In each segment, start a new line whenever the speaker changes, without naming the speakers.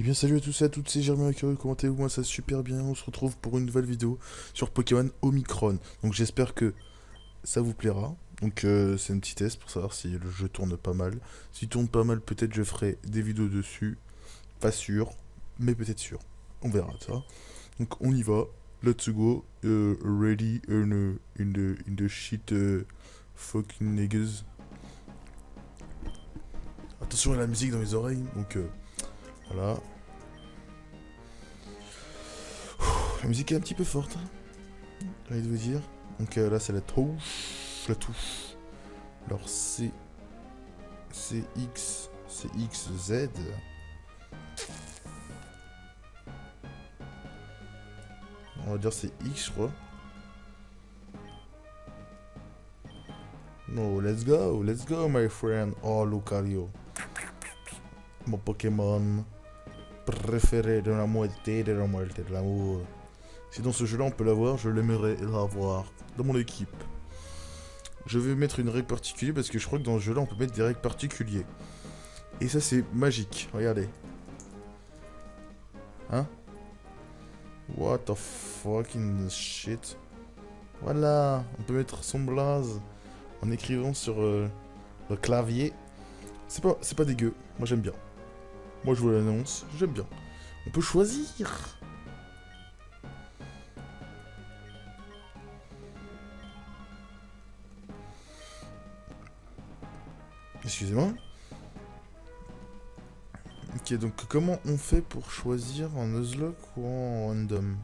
Eh bien salut à tous et à toutes, c'est Germain Mercurius, comment allez-vous? Moi ça va super bien, on se retrouve pour une nouvelle vidéo sur Pokémon Omicron. Donc j'espère que ça vous plaira. Donc c'est un petit test pour savoir si le jeu tourne pas mal. S'il tourne pas mal, peut-être je ferai des vidéos dessus. Pas sûr, mais peut-être sûr. On verra ça. Donc on y va. Let's go. Ready in the shit fucking niggas. Attention à la musique dans mes oreilles. Donc voilà. La musique est un petit peu forte, hein, j'ai envie de vous dire. Donc là, c'est la touche. La touche. Alors, X, Z. On va dire c'est X, je crois. No, let's go, my friend. Oh, Lucario. Mon Pokémon préféré de la moitié de l'amour. Si dans ce jeu-là on peut l'avoir, je l'aimerais l'avoir dans mon équipe. Je vais mettre une règle particulière parce que je crois que dans ce jeu-là on peut mettre des règles particulières. Et ça c'est magique, regardez. Hein? What the fucking shit. Voilà, on peut mettre son blaze en écrivant sur le clavier. C'est pas dégueu, moi j'aime bien. Moi je vous l'annonce, j'aime bien. On peut choisir. Excusez-moi. Ok, donc comment on fait pour choisir en Nuzlocke ou en random?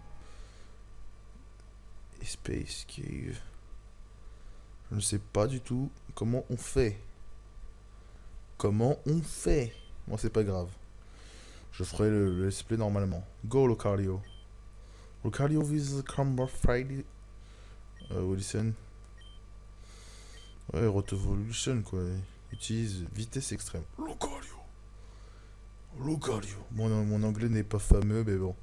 Space Cave. Je ne sais pas du tout comment on fait. Comment on fait? Bon, c'est pas grave. Je ferai le let's play normalement. Go, Lucario. Lucario with Crumble Friday. Wilson. Ouais, Rotovolution, quoi. Utilise vitesse extrême. Lucario. Lucario. Mon anglais n'est pas fameux, mais bon.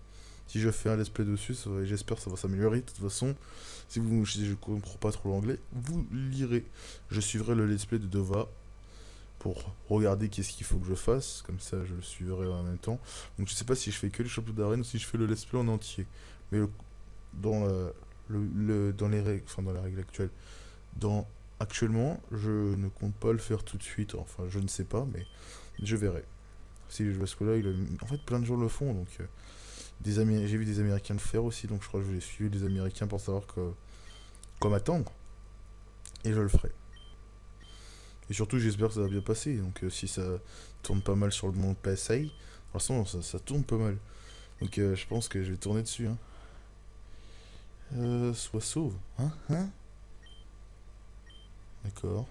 Si je fais un let's play dessus, j'espère que ça va s'améliorer. De toute façon, si je comprends pas trop l'anglais, vous lirez. Je suivrai le let's play de Dova pour regarder qu'est-ce qu'il faut que je fasse. Comme ça, je le suivrai en même temps. Donc, je sais pas si je fais que les championnats d'arène ou si je fais le let's play en entier. Mais dans dans les règles, enfin dans la règle actuelle, actuellement, je ne compte pas le faire tout de suite. Enfin, je ne sais pas, mais je verrai. Parce que là, en fait, plein de gens le font, donc j'ai vu des Américains le faire aussi, donc je crois que je vais suivre les Américains pour savoir quoi m'attendre. Et je le ferai. Et surtout, j'espère que ça va bien passer. Donc, si ça tourne pas mal sur le monde PSA, de toute façon, ça tourne pas mal. Donc, je pense que je vais tourner dessus. Hein. Sois sauve. Hein. D'accord.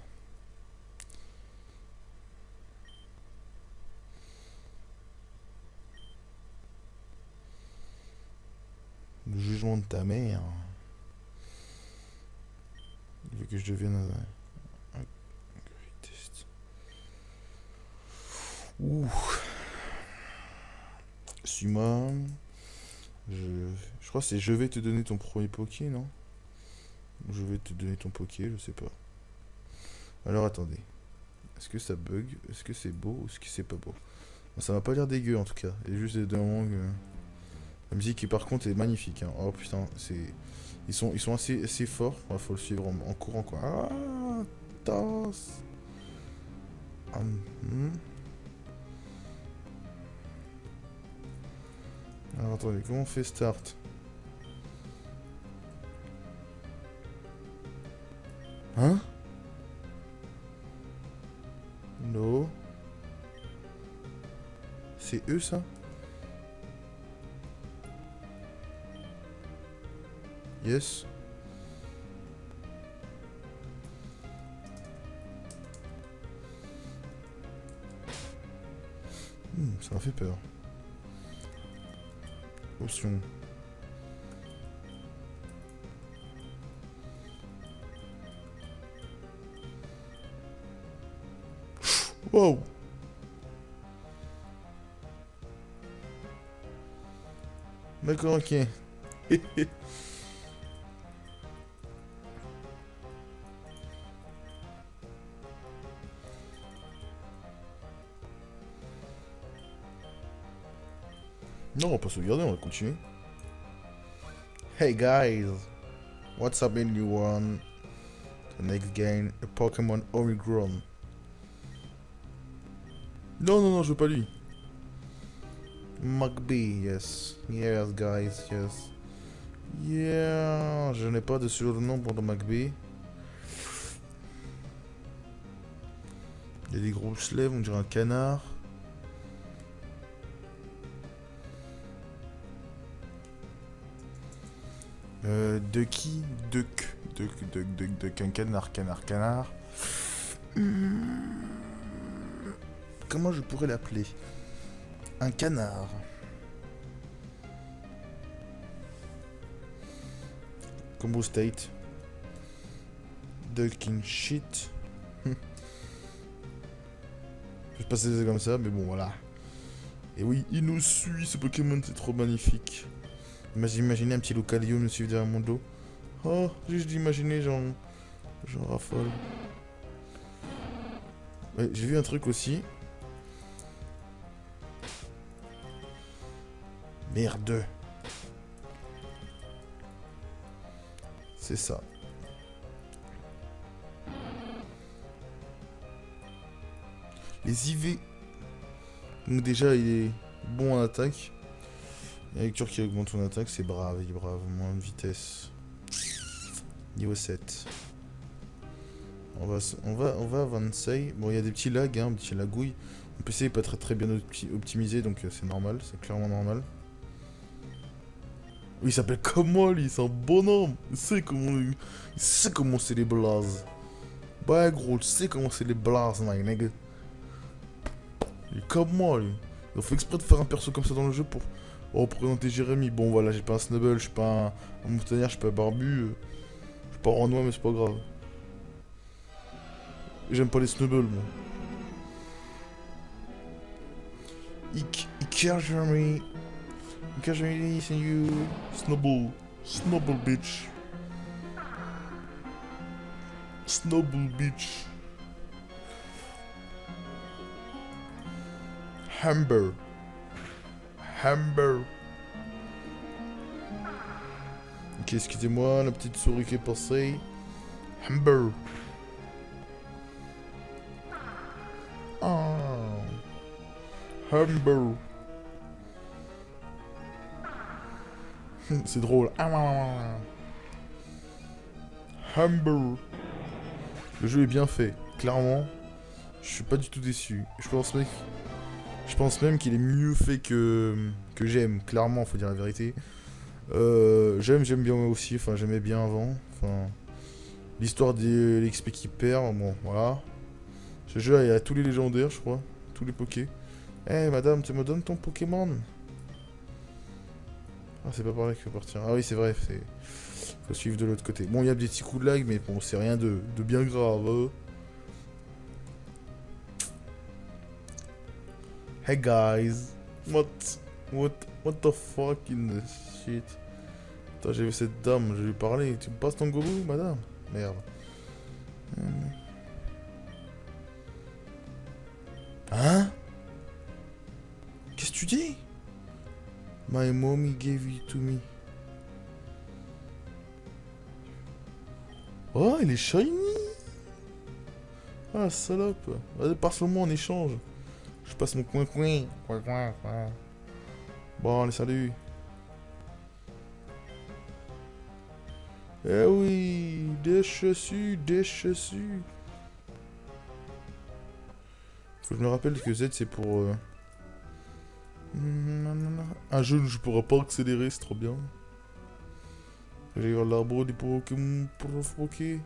Le jugement de ta mère. Il veut que je devienne un test. Ouh. Suis-moi. Je crois que c'est je vais te donner ton premier Poké, non? Je vais te donner ton Poké, je sais pas. Alors attendez. Est-ce que ça bug? Est-ce que c'est beau ou est-ce que c'est pas beau? Bon, ça m'a pas l'air dégueu en tout cas. Il y a juste des moments que... La musique par contre est magnifique. Hein. Oh putain, ils sont assez forts. Il faut le suivre en courant quoi. Ah, tasse. Hmm. Alors attendez, comment on fait start? Hein? No. C'est eux ça? Yes. Ça m'a fait peur. Option. Wow. D'accord, ok. Non, on va pas sauvegarder, on va continuer. Hey guys, what's up in you one? The next game, a Pokémon Omicron. Non, non, non, je veux pas lui. McBee, yes. Yes, guys, yes. Yeah, je n'ai pas de surnom pour le McBee. Il y a des grosses lèvres, on dirait un canard. Ducky, Duck, un canard. Comment je pourrais l'appeler? Un canard. Combo state. Ducking shit. Je vais pas passer comme ça, mais bon, voilà. Et oui, il nous suit, ce Pokémon, c'est trop magnifique. Imaginez un petit Lucario nous suivre derrière mon dos. Oh, juste d'imaginer, j'en raffole. Ouais, j'ai vu un truc aussi. Merde. C'est ça. Les IV. Donc déjà, il est bon en attaque. La lecture qui augmente son attaque, c'est brave, il est brave. Moins de vitesse. Niveau 7. On va à 26. Bon, il y a des petits lags, hein, des petits lagouilles. Mon PC est pas très bien optimisé, donc c'est normal, c'est clairement normal. Oui, il s'appelle comme moi, lui, c'est un bonhomme. Il sait comment c'est les blazes. Ouais, gros, tu sais comment c'est les blazes, my nigga. Il est comme moi, lui. Il fait exprès de faire un perso comme ça dans le jeu pour représenter Jérémy. Bon, voilà, j'ai pas un Snubble, je suis pas un montagnard, je suis pas un barbu. Je suis pas Renoir, mais c'est pas grave. J'aime pas les Snubble, moi. Ik Jérémy. Ik Jérémy, c'est you. Snubble. Snubble, bitch. Snubble, bitch. Hamber. Ok, excusez-moi, la petite souris qui est passée. Hamber. Oh. Hamber. C'est drôle. Hamber. Le jeu est bien fait, clairement. Je suis pas du tout déçu. Je pense même qu'il est mieux fait que j'aime. Clairement, faut dire la vérité. J'aime bien moi aussi. Enfin, j'aimais bien avant. Enfin, l'histoire de l'XP qui perd. Bon, voilà. Ce jeu, il y a tous les légendaires, je crois. Tous les Pokés. Eh, madame, tu me donnes ton Pokémon? Ah, c'est pas par là qu'il faut partir. Ah oui, c'est vrai. Faut suivre de l'autre côté. Bon, il y a des petits coups de lag, mais bon, c'est rien de bien grave. Hein. Hey guys, what the fuck in this shit? Attends, j'ai vu cette dame, je vais lui parler. Tu me passes ton gobo, madame? Merde. Hein? Qu'est-ce que tu dis? My mommy gave it to me. Oh, il est shiny! Ah, salope! Vas-y, passe-le-moi en échange. Je passe mon coin. Bon, allez, salut. Eh oui, des chaussures. Faut que je me rappelle que Z c'est pour... Un jeu où je pourrais pas accélérer, c'est trop bien. J'ai eu l'arbre des Pokémon provoquer.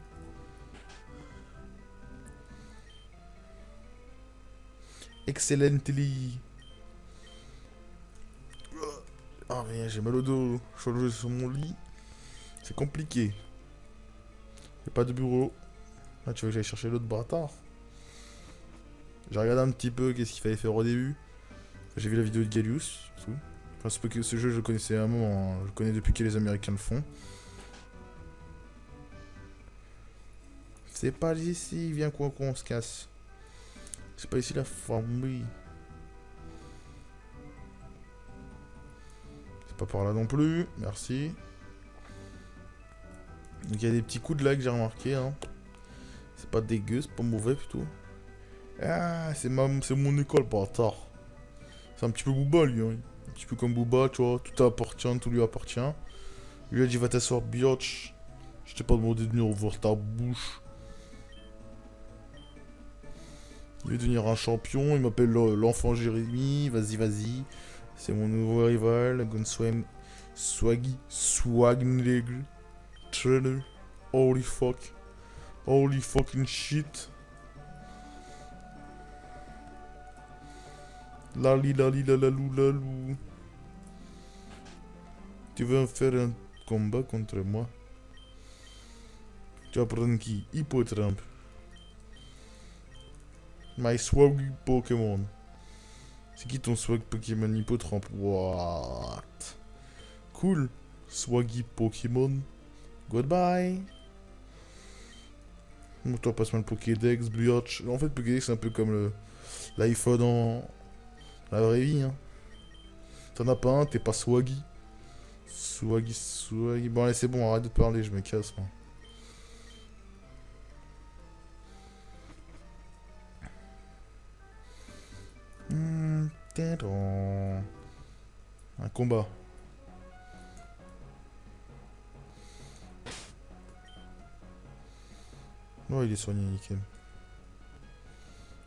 Excellently. Ah rien, j'ai mal au dos. Je suis allongé sur mon lit. C'est compliqué. Y'a pas de bureau. Ah, tu veux que j'aille chercher l'autre bâtard? J'ai regardé un petit peu qu'est-ce qu'il fallait faire au début. J'ai vu la vidéo de Gallius. Enfin, ce jeu, je le connaissais à un moment. Hein. Je le connais depuis que les Américains le font. C'est pas ici, viens quoi qu'on se casse. C'est pas ici la famille. Pas par là non plus, merci. Donc il y a des petits coups de lag, j'ai remarqué. Hein. C'est pas dégueu, c'est pas mauvais plutôt. Ah, c'est mon école, bâtard. C'est un petit peu Booba, lui. Hein. Un petit peu comme Booba, tu vois. Tout appartient, tout lui appartient. Lui a dit, va t'asseoir, biatch. Je t'ai pas demandé de venir ouvrir ta bouche. Il veut devenir un champion. Il m'appelle l'enfant Jérémy. Vas-y, vas-y. C'est mon nouveau rival. Gunswam. Swaggy. Swagnlegl. Trainer. Holy fuck. Holy fucking shit. Lali lali lalalou lalou. Tu veux faire un combat contre moi? Tu vas prendre qui? Hippotramp. My swag Pokémon. C'est qui ton swag Pokémon Hippotramp? What? Cool. Swaggy Pokémon. Goodbye. Bon, toi, passe-moi le Pokédex, Bluetch. En fait, Pokédex, c'est un peu comme l'iPhone en la vraie vie. Hein. T'en as pas un, t'es pas swaggy. Swaggy. Bon, allez, c'est bon, arrête de parler, je me casse, moi. Un combat. Oh, il est soigné, nickel.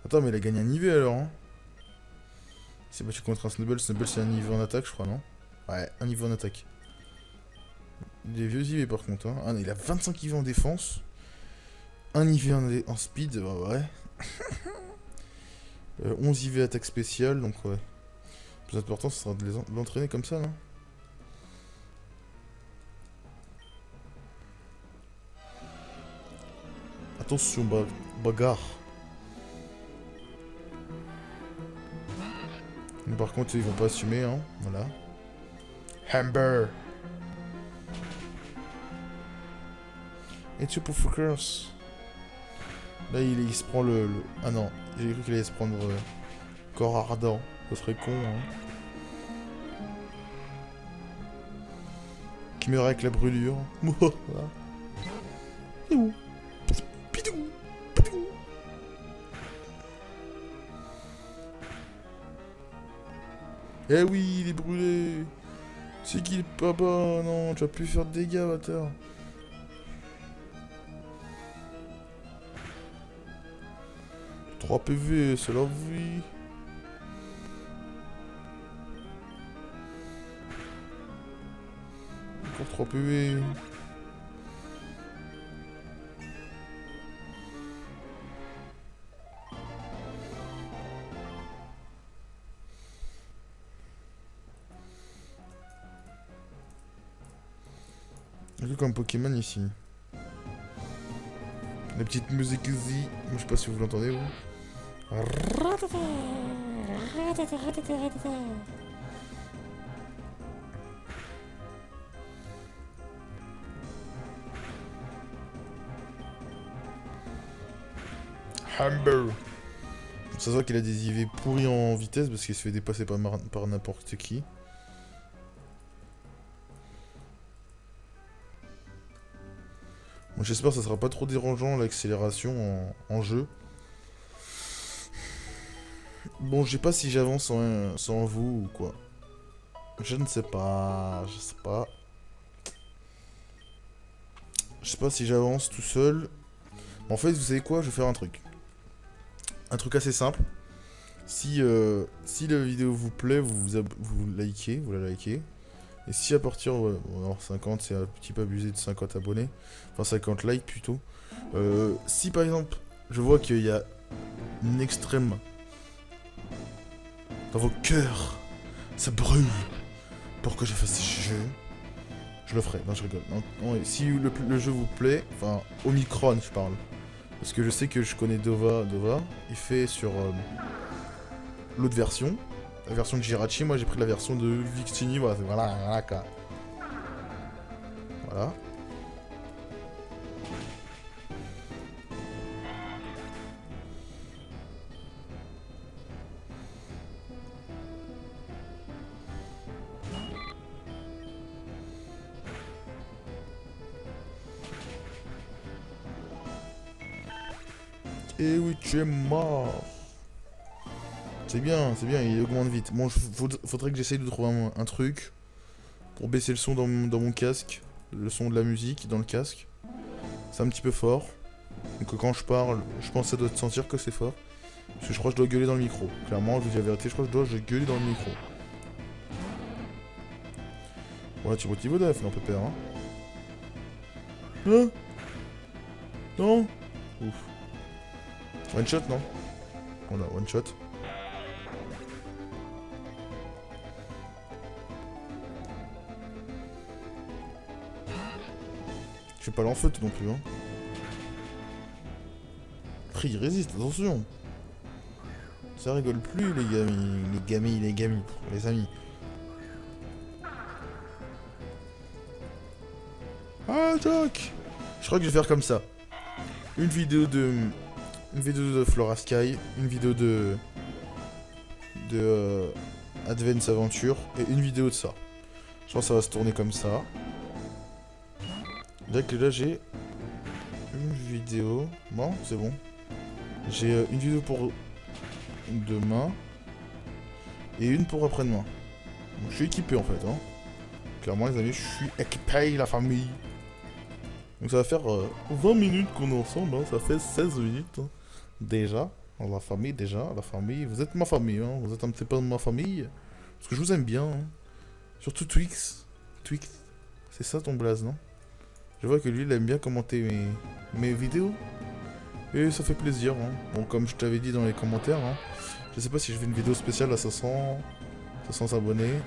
Attends, mais il a gagné un niveau alors, hein. Il s'est battu contre un Snubble. Snubble, c'est un niveau en attaque, je crois, non? Ouais, un niveau en attaque. Des vieux IV par contre, hein. Ah, il a 25 IV en défense. Un IV en speed, bah ouais. 11 IV attaque spéciale, donc ouais. Le plus important, ce sera de l'entraîner comme ça, non? Attention, bagarre. Mais par contre, ils vont pas assumer, hein. Voilà. Hamber. Et tu pour Focus. Là, il se prend le... Ah non, j'ai cru qu'il allait se prendre corps ardent. Ça serait con, hein. Qui meurt avec la brûlure. Eh oui, il est brûlé. C'est qui le papa? Non, tu vas plus faire de dégâts, bâtard. « 3 PV, c'est la vie. Encore 3 PV. Il y a comme Pokémon ici. La petite musique easy. Je sais pas si vous l'entendez, vous. Humber. Ça se voit qu'il a des IV pourris en vitesse parce qu'il se fait dépasser par n'importe qui. Bon, j'espère que ça sera pas trop dérangeant l'accélération en jeu. Bon, je sais pas si j'avance sans vous ou quoi. Je ne sais pas. Je sais pas. Je sais pas si j'avance tout seul. En fait, vous savez quoi? Je vais faire un truc. Un truc assez simple. Si la vidéo vous plaît, vous likez, vous la likez. Et si à partir, bon, alors 50, c'est un petit peu abusé de 50 abonnés. Enfin 50 likes plutôt. Si par exemple, je vois qu'il y a une extrême dans vos cœurs, ça brûle pour que je fasse ce jeu, je le ferai. Non, je rigole. Non, si le jeu vous plaît, enfin, Omicron, je parle. Parce que je sais que je connais Dova, il fait sur l'autre version, la version de Jirachi. Moi, j'ai pris la version de Victini, voilà, quoi. Voilà. Et oui, tu es mort. C'est bien, il augmente vite. Bon, faudrait que j'essaye de trouver un truc pour baisser le son dans mon casque. Le son de la musique dans le casque. C'est un petit peu fort. Donc quand je parle, je pense que ça doit te sentir que c'est fort. Parce que je crois que je dois gueuler dans le micro. Clairement, je vous dis la vérité, je crois que je dois gueuler dans le micro. Voilà, tu vois d'œuf, non, pépère, hein. Hein? Non? Ouf. One shot, non? Voilà, one shot. Je fais pas l'enfeu non plus, hein. Après, il résiste, attention. Ça rigole plus, les amis. Ah, Jack! Je crois que je vais faire comme ça. Une vidéo de Flora Sky, une vidéo de Advance Aventure et une vidéo de ça. Je pense que ça va se tourner comme ça. Là j'ai une vidéo. Bon, c'est bon. J'ai une vidéo pour demain et une pour après-demain. Donc, je suis équipé en fait. Hein. Clairement les amis, je suis équipé la famille. Donc ça va faire 20 minutes qu'on est ensemble. Hein. Ça fait 16 minutes hein. Déjà. La famille, vous êtes ma famille, hein. Vous êtes un petit peu de ma famille. Parce que je vous aime bien. Hein. Surtout Twix. C'est ça ton blaze, non? Je vois que lui, il aime bien commenter mes vidéos. Et ça fait plaisir. Hein. Bon, comme je t'avais dit dans les commentaires, hein, je sais pas si je fais une vidéo spéciale à 500 abonnés.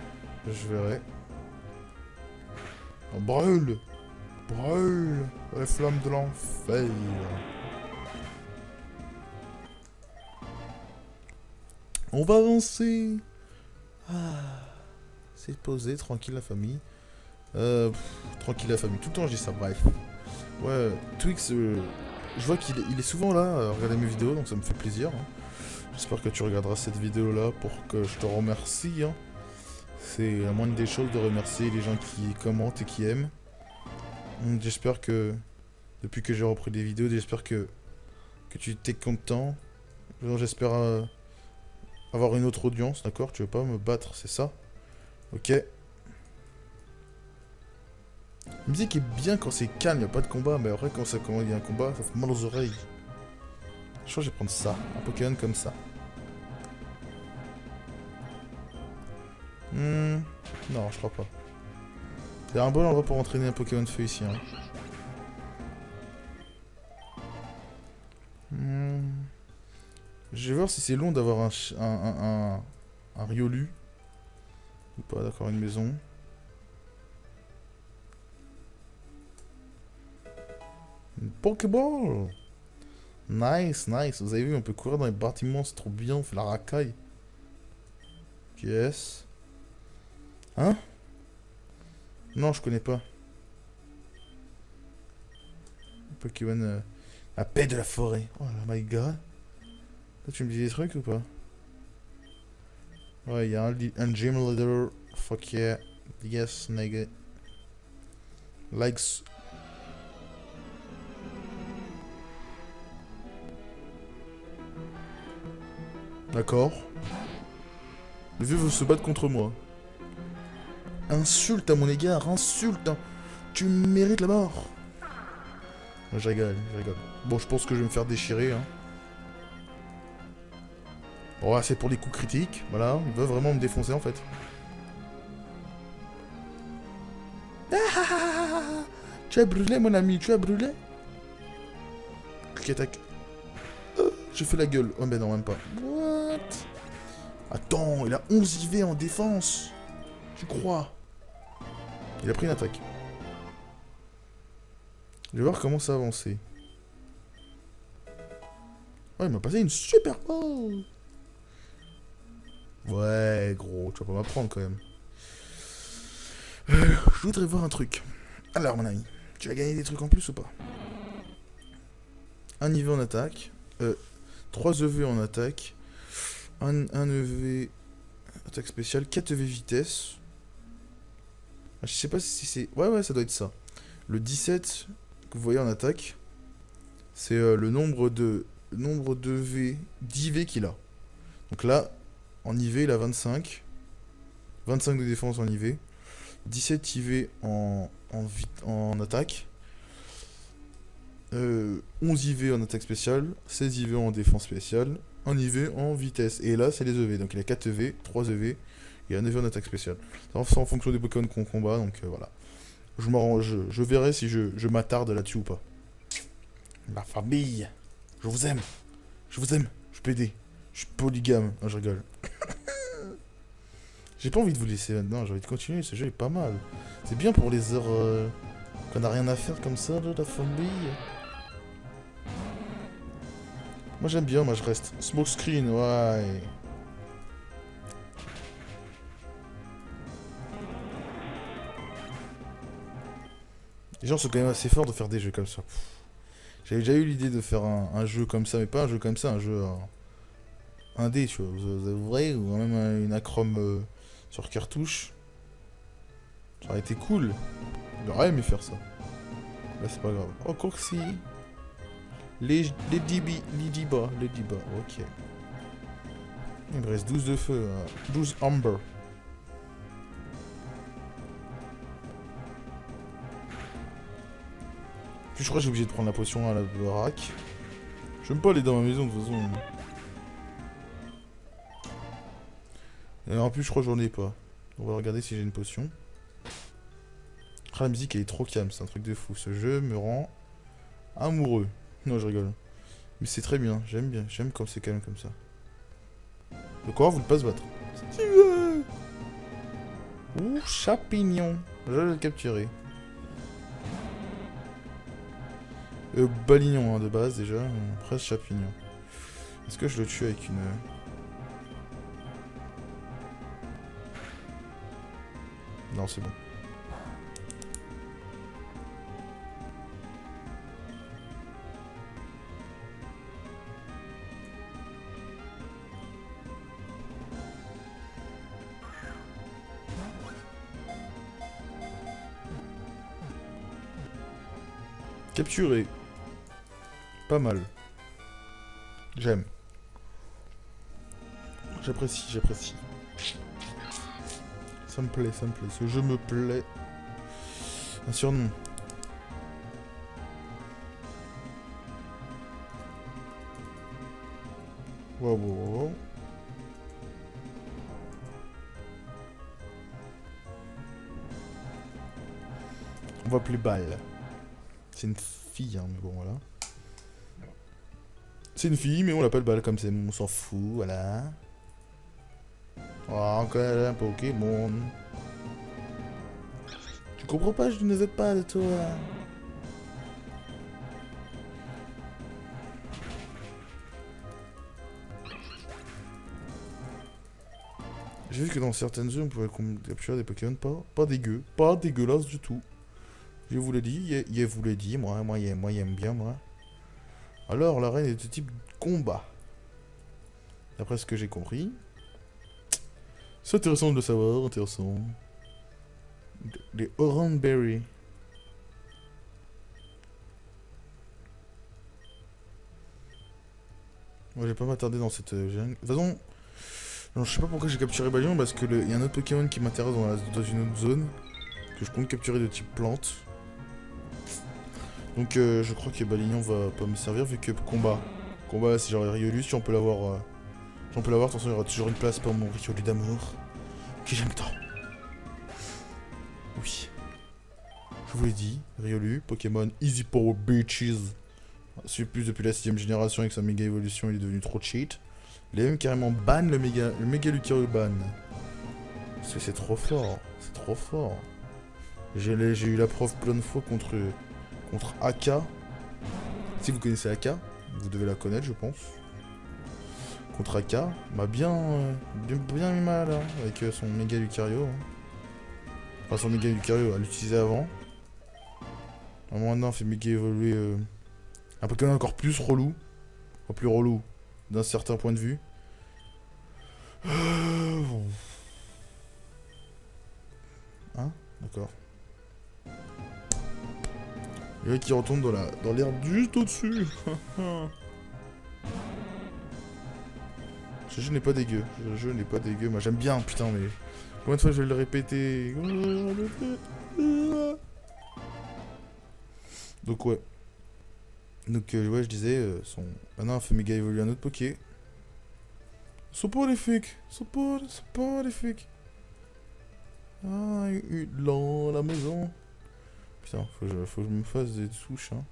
Je verrai. Oh, brûle les flammes de l'enfer. On va avancer. Ah, c'est posé, tranquille la famille. Tranquille la famille. Tout le temps je dis ça, bref. Ouais, Twix, je vois qu'il est souvent là à regarder mes vidéos, donc ça me fait plaisir. Hein. J'espère que tu regarderas cette vidéo là pour que je te remercie. Hein. C'est la moindre des choses de remercier les gens qui commentent et qui aiment. J'espère que, depuis que j'ai repris des vidéos, j'espère que tu t'es content. J'espère avoir une autre audience, d'accord? Tu veux pas me battre, c'est ça? Ok. La musique est bien quand c'est calme, y a pas de combat, mais après quand il y a un combat, ça fait mal aux oreilles. Je crois que je vais prendre ça, un Pokémon comme ça. Non, je crois pas. C'est un bon endroit pour entraîner un Pokémon de feu ici. Hein. Je vais voir si c'est long d'avoir un Riolu. Ou pas, d'accord, une maison. Une Pokéball. Nice. Vous avez vu, on peut courir dans les bâtiments, c'est trop bien, on fait la racaille. Yes. Hein? Non, je connais pas. Pokémon... la paix de la forêt. Oh my god. Là, tu me dis des trucs ou pas? Ouais, il y a un gym leader. Fuck yeah. Yes, nigga. Likes. D'accord. Le vieux veut se battre contre moi. Insulte à mon égard, insulte. Hein. Tu mérites la mort. Je rigole. Bon, je pense que je vais me faire déchirer. Hein. Bon, c'est pour les coups critiques. Voilà, il veut vraiment me défoncer en fait. Ah, tu as brûlé, mon ami, tu as brûlé. Clic attaque. J'ai fait la gueule. Oh, mais non, même pas. What? Attends, il a 11 IV en défense. Tu crois? Il a pris une attaque. Je vais voir comment ça a avancé. Oh, il m'a passé une super ball. Ouais, gros, tu vas pas m'apprendre quand même. Je voudrais voir un truc. Alors, mon ami, tu as gagné des trucs en plus ou pas? 1 EV en attaque. 3 EV en attaque. 1 EV attaque spéciale. 4 EV vitesse. Je sais pas si c'est... Ouais, ça doit être ça. Le 17 que vous voyez en attaque, c'est le nombre de le nombre de V, d'IV qu'il a. Donc là, en IV, il a 25. 25 de défense en IV. 17 IV en attaque. 11 IV en attaque spéciale. 16 IV en défense spéciale. 1 IV en vitesse. Et là, c'est les EV. Donc il a 4 EV, 3 EV et 1 EV en attaque spéciale. C'est en fonction des Pokémon qu'on combat. Donc voilà. Je verrai si je m'attarde là-dessus ou pas. La famille. Je vous aime. Je vous aime. Je suis PD. Je suis polygame. Non, je rigole. J'ai pas envie de vous laisser maintenant. J'ai envie de continuer. Ce jeu est pas mal. C'est bien pour les heures qu'on a rien à faire comme ça, là, la famille. Moi j'aime bien. Moi je reste. Smoke screen, ouais. Les gens sont quand même assez forts de faire des jeux comme ça. J'avais déjà eu l'idée de faire un jeu comme ça, mais pas un jeu comme ça, un jeu indé, tu vois. Vous avouerez, ou même une acrome sur cartouche. Ça aurait été cool. J'aurais aimé faire ça. Là, c'est pas grave. Oh, Corsi. Les Diba, ok. Il me reste 12 de feu, 12 amber. Puis je crois que j'ai obligé de prendre la potion à la baraque. J'aime pas aller dans ma maison de toute façon. Et en plus je crois que j'en ai pas. On va regarder si j'ai une potion. Ah, la musique elle est trop calme, c'est un truc de fou. Ce jeu me rend amoureux. Non, je rigole. Mais c'est très bien, j'aime quand c'est calme comme ça. De quoi vous ne pas se battre. Si tu veux. Ouh, champignon. Je vais le capturer. Balignon hein, de base déjà, presque champignon. Est-ce que je le tue avec une... Non, c'est bon. Capturé. Pas mal. J'aime. J'apprécie, j'apprécie. Ça me plaît, ça me plaît. Ce jeu me plaît. Un surnom. Wow, wow, wow. On va appeler Balle. C'est une fille, hein, mais bon, voilà. C'est une fille, mais on l'appelle Balle comme c'est. On s'en fout, voilà. Oh, encore un Pokémon. Tu comprends pas, je ne veux pas de toi. J'ai vu que dans certaines zones, on pouvait capturer des Pokémon pas dégueu. Pas dégueulasse du tout. Je vous l'ai dit, je vous l'ai dit, moi j'aime bien, moi. Alors, la reine est de type combat. D'après ce que j'ai compris. C'est intéressant de le savoir, intéressant. Les Orange Berry. Moi, j'ai pas m'attarder dans cette jungle. De toute façon, non, je sais pas pourquoi j'ai capturé Balignon, parce que y a un autre Pokémon qui m'intéresse dans une autre zone. Que je compte capturer de type plante. Donc je crois que Balignon va pas me servir vu que combat. Combat c'est genre Riolu, si on peut l'avoir. Si on peut l'avoir, de toute façon il y aura toujours une place pour mon Riolu d'amour. Que j'aime tant. Oui. Je vous l'ai dit, Riolu, Pokémon Easy Power Bitches. Plus depuis la 6ème génération avec sa méga évolution, il est devenu trop cheat. Il a même carrément ban le méga Lucario ban. Parce que c'est trop fort. C'est trop fort. J'ai eu la preuve plein de fois contre Aka. Si vous connaissez Aka, vous devez la connaître, je pense. Contre Aka, m'a bien mis mal hein, avec son méga Lucario. Hein. Enfin, son méga Lucario, à l'utiliser avant. Maintenant, fait méga évoluer un Pokémon encore plus relou. Enfin, plus relou d'un certain point de vue. Bon. Hein? D'accord. Il y a qui retombe dans l'herbe juste au-dessus. Ce jeu n'est pas dégueu. Ce jeu n'est pas dégueu. Moi j'aime bien, putain, mais... Combien de fois je vais le répéter? Donc ouais. Donc ouais, je disais, maintenant, on fait méga évoluer un autre Poké. C'est pas magnifique. C'est pas magnifique. Ah, dans la maison. Putain, faut que je me fasse des souches, hein.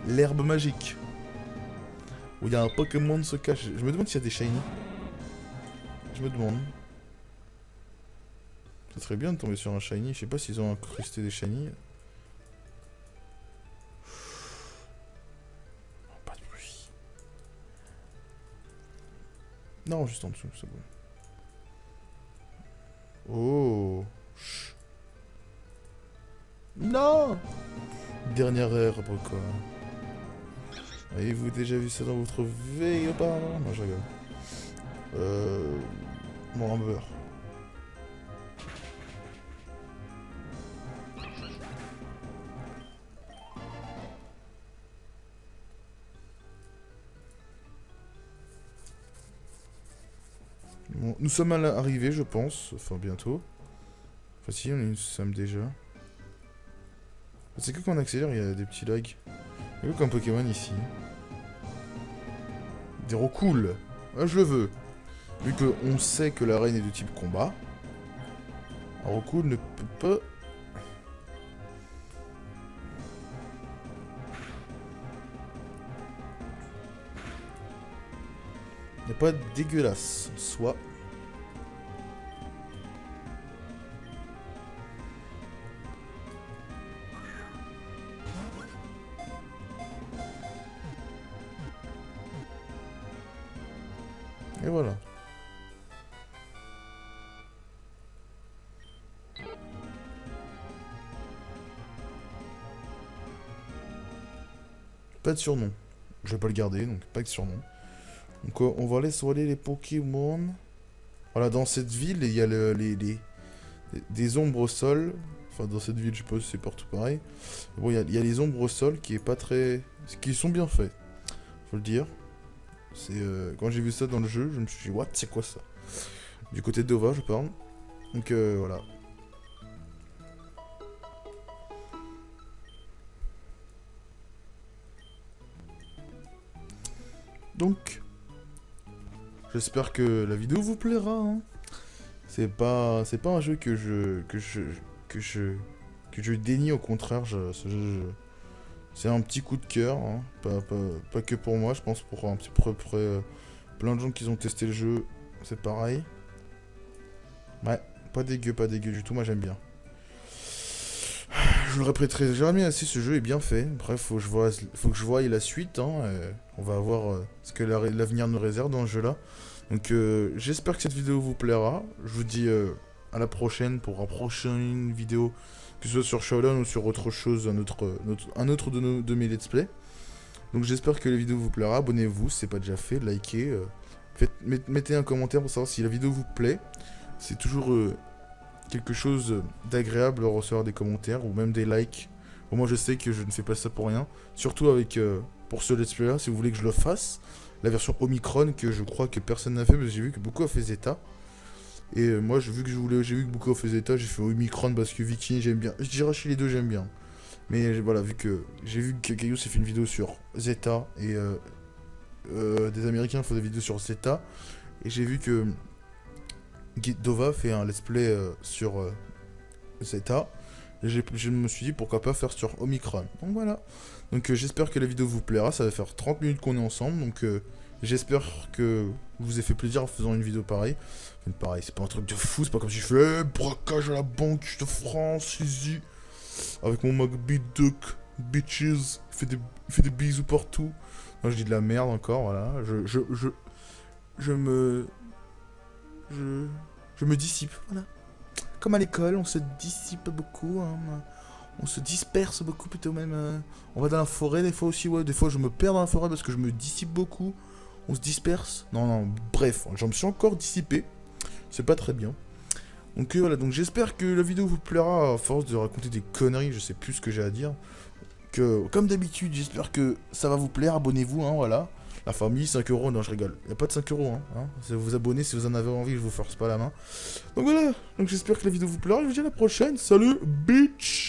L'herbe magique. Où il y a un Pokémon se cache. Je me demande s'il y a des shiny. Je me demande. Ça serait bien de tomber sur un shiny. Je sais pas s'ils ont incrusté des shiny. Oh, pas de bruit. Non, juste en dessous, c'est bon. Oh. Chut. Non. Dernière herbe, quoi. Avez-vous déjà vu ça dans votre vie auparavant? Non, je rigole. Mon hamburger. Bon, nous sommes arrivés, je pense. Enfin, bientôt. Enfin, si, nous sommes déjà. C'est que quand on accélère, il y a des petits lags. Il y a qu'un Pokémon ici. Des Rocool. Ah, je le veux. Vu qu'on sait que la reine est de type combat. Un Rocool ne peut pas... n'est pas dégueulasse, soit. Et voilà. Pas de surnom. Je vais pas le garder, donc pas de surnom. Donc on va aller soigner les Pokémon. Voilà, dans cette ville, il y a des ombres au sol. Enfin, dans cette ville, je sais pas si c'est partout pareil. Mais bon, il y a les ombres au sol qui est pas très... qui sont bien faits. Faut le dire. C'est quand j'ai vu ça dans le jeu, je me suis dit, what, c'est quoi ça? Du côté de Dova, je parle. Donc voilà. Donc, j'espère que la vidéo vous plaira. Hein. C'est pas un jeu que je dénie, au contraire. C'est un petit coup de cœur, hein. Pas que pour moi, je pense pour un petit peu près plein de gens qui ont testé le jeu, c'est pareil. Ouais, pas dégueu du tout, moi j'aime bien. Je le répéterai jamais assez, ce jeu est bien fait. Bref, faut que je voie la suite, hein. On va voir ce que l'avenir nous réserve dans ce jeu-là. Donc j'espère que cette vidéo vous plaira. Je vous dis à la prochaine pour une prochaine vidéo, que ce soit sur Shadowlands ou sur autre chose, un autre de mes let's play. Donc j'espère que la vidéo vous plaira. Abonnez-vous si ce n'est pas déjà fait, likez. Mettez un commentaire pour savoir si la vidéo vous plaît. C'est toujours quelque chose d'agréable de recevoir des commentaires ou même des likes. Au moins je sais que je ne fais pas ça pour rien. Surtout avec pour ce let's play là, si vous voulez que je le fasse. La version Omicron que je crois que personne n'a fait, parce que j'ai vu que beaucoup a fait Zeta. Et moi j'ai vu que beaucoup a fait Zeta, j'ai fait Omicron parce que Viking j'aime bien. Je dirais chez les deux j'aime bien. Mais voilà, j'ai vu que Caillou s'est fait une vidéo sur Zeta et des Américains font des vidéos sur Zeta. Et j'ai vu que Dova fait un let's play sur Zeta. Et je me suis dit pourquoi pas faire sur Omicron. Donc voilà. Donc j'espère que la vidéo vous plaira. Ça va faire 30 minutes qu'on est ensemble. Donc j'espère que vous avez fait plaisir en faisant une vidéo pareille. Enfin, pareil, c'est pas un truc de fou. C'est pas comme si je fais braquage à la banque de France, easy. Avec mon MacBook Duck, bitches. Il fait des bisous partout. Non, je dis de la merde encore, voilà. Je me dissipe, voilà. Comme à l'école, on se dissipe beaucoup, hein. On se disperse beaucoup plutôt même. On va dans la forêt des fois aussi, ouais. Des fois je me perds dans la forêt parce que je me dissipe beaucoup. On se disperse. Non, bref, j'en me suis encore dissipé. C'est pas très bien. Donc voilà, donc j'espère que la vidéo vous plaira à force de raconter des conneries, je sais plus ce que j'ai à dire. Comme d'habitude, j'espère que ça va vous plaire, abonnez-vous, hein, voilà. La famille, 5 euros, non, je rigole. Il n'y a pas de 5 euros, hein. C'est vous abonner si vous en avez envie, je vous force pas la main. Donc voilà, donc j'espère que la vidéo vous plaira, je vous dis à la prochaine. Salut, bitch!